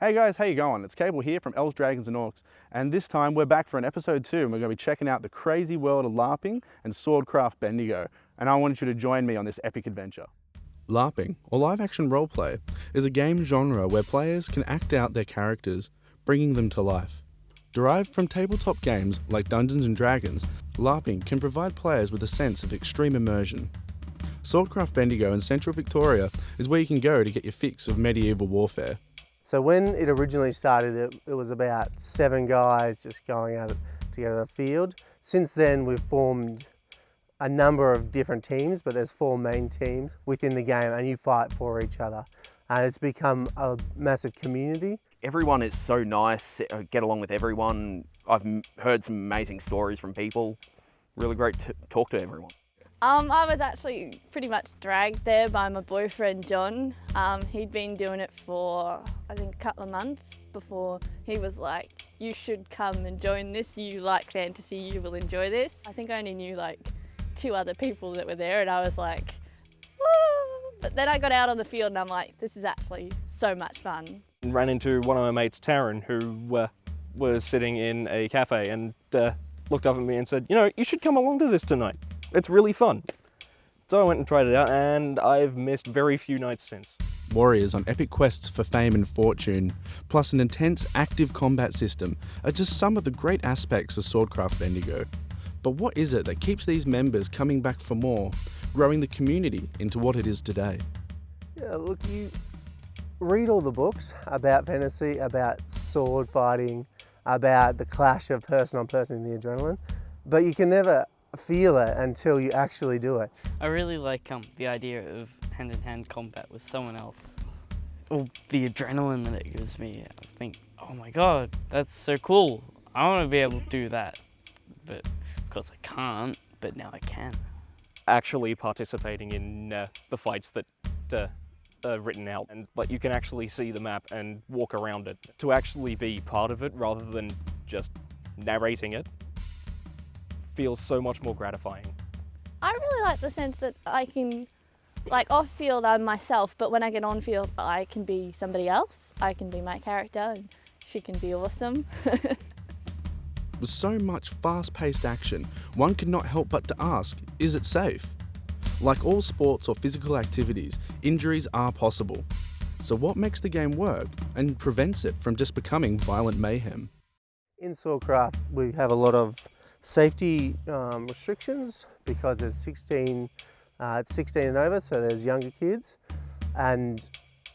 Hey guys, how you going? It's Cable here from Elves Dragons and Orcs, and this time we're back for an episode 2 and we're going to be checking out the crazy world of LARPing and Swordcraft Bendigo, and I want you to join me on this epic adventure. LARPing, or live action roleplay, is a game genre where players can act out their characters, bringing them to life. Derived from tabletop games like Dungeons and Dragons, LARPing can provide players with a sense of extreme immersion. Swordcraft Bendigo in central Victoria is where you can go to get your fix of medieval warfare. So when it originally started, it was about 7 guys just going out together in the field. Since then, we've formed a number of different teams, but there's 4 main teams within the game, and you fight for each other. And it's become a massive community. Everyone is so nice, get along with everyone. I've heard some amazing stories from people. Really great to talk to everyone. I was actually pretty much dragged there by my boyfriend John. He'd been doing it for I think a couple of months before he was like, you should come and join this, you like fantasy, you will enjoy this. I think I only knew like 2 other people that were there and I was like, woo! But then I got out on the field and I'm like, this is actually so much fun. Ran into one of my mates, Taryn, who was sitting in a cafe and looked up at me and said, you know, you should come along to this tonight. It's really fun. So I went and tried it out and I've missed very few nights since. Warriors on epic quests for fame and fortune, plus an intense active combat system are just some of the great aspects of Swordcraft Bendigo. But what is it that keeps these members coming back for more, growing the community into what it is today? Yeah, look, you read all the books about fantasy, about sword fighting, about the clash of person on person in the adrenaline, but you can never feel it until you actually do it. I really like the idea of hand-in-hand combat with someone else. Oh, the adrenaline that it gives me, I think, oh my god, that's so cool. I want to be able to do that. But of course I can't, but now I can. Actually participating in the fights that are written out, and like you can actually see the map and walk around it. To actually be part of it rather than just narrating it feels so much more gratifying. I really like the sense that I can, like off field I'm myself, but when I get on field I can be somebody else. I can be my character and she can be awesome. With so much fast-paced action, one could not help but to ask, is it safe? Like all sports or physical activities, injuries are possible. So what makes the game work and prevents it from just becoming violent mayhem? In Swordcraft, we have a lot of safety restrictions because there's 16 and over, so there's younger kids, and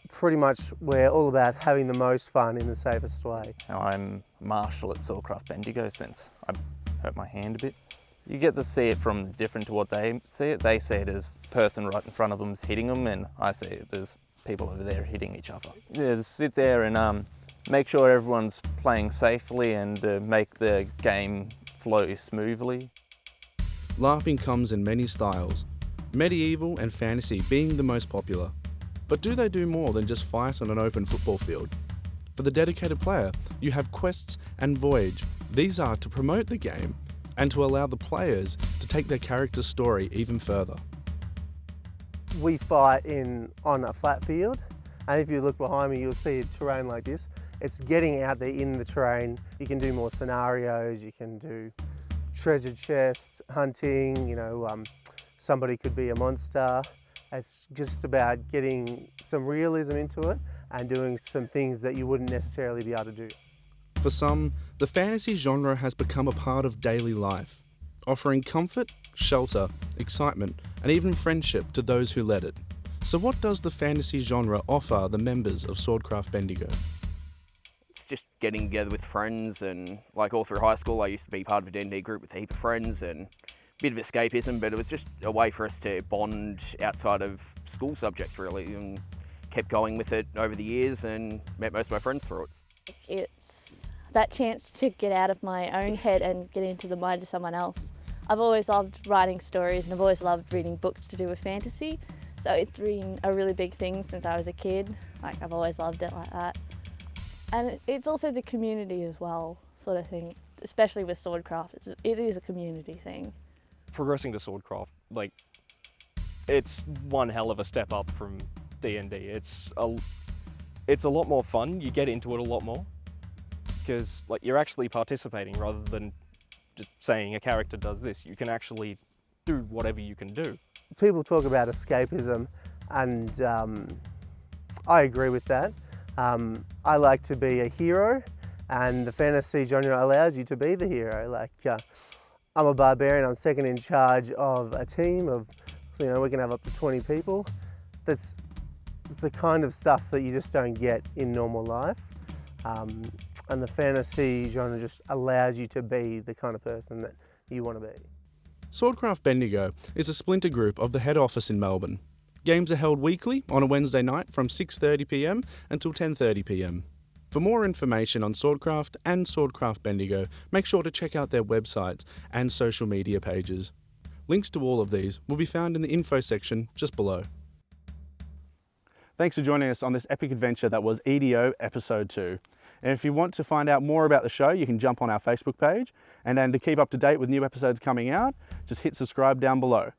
pretty much we're all about having the most fun in the safest way. Now, I'm Marshall at Swordcraft Bendigo since I hurt my hand a bit. You get to see it from different to what they see it. They see it as the person right in front of them is hitting them, and I see it as people over there hitting each other. Yeah, just sit there and make sure everyone's playing safely and make the game flow smoothly. LARPing comes in many styles, medieval and fantasy being the most popular. But do they do more than just fight on an open football field? For the dedicated player, you have quests and voyage. These are to promote the game and to allow the players to take their character's story even further. We fight on a flat field, and if you look behind me you'll see a terrain like this. It's getting out there in the terrain. You can do more scenarios, you can do treasure chests, hunting, somebody could be a monster. It's just about getting some realism into it and doing some things that you wouldn't necessarily be able to do. For some, the fantasy genre has become a part of daily life, offering comfort, shelter, excitement, and even friendship to those who let it. So what does the fantasy genre offer the members of Swordcraft Bendigo? Just getting together with friends, and like all through high school I used to be part of a D&D group with a heap of friends and a bit of escapism, but it was just a way for us to bond outside of school subjects really, and kept going with it over the years and met most of my friends through it. It's that chance to get out of my own head and get into the mind of someone else. I've always loved writing stories and I've always loved reading books to do with fantasy, so it's been a really big thing since I was a kid. Like I've always loved it like that. And it's also the community as well, sort of thing, especially with Swordcraft. It is a community thing. Progressing to Swordcraft, like, it's one hell of a step up from D&D. it's a lot more fun. You get into it a lot more because like you're actually participating rather than just saying a character does this. You can actually do whatever you can do. People talk about escapism, and I agree with that. I like to be a hero, and the fantasy genre allows you to be the hero. Like, I'm a barbarian, I'm second in charge of a team of, we can have up to 20 people. That's the kind of stuff that you just don't get in normal life. And the fantasy genre just allows you to be the kind of person that you want to be. Swordcraft Bendigo is a splinter group of the head office in Melbourne. Games are held weekly on a Wednesday night from 6:30 p.m. until 10:30 p.m. For more information on Swordcraft and Swordcraft Bendigo, make sure to check out their websites and social media pages. Links to all of these will be found in the info section just below. Thanks for joining us on this epic adventure that was EDO Episode 2. And if you want to find out more about the show, you can jump on our Facebook page. And then to keep up to date with new episodes coming out, just hit subscribe down below.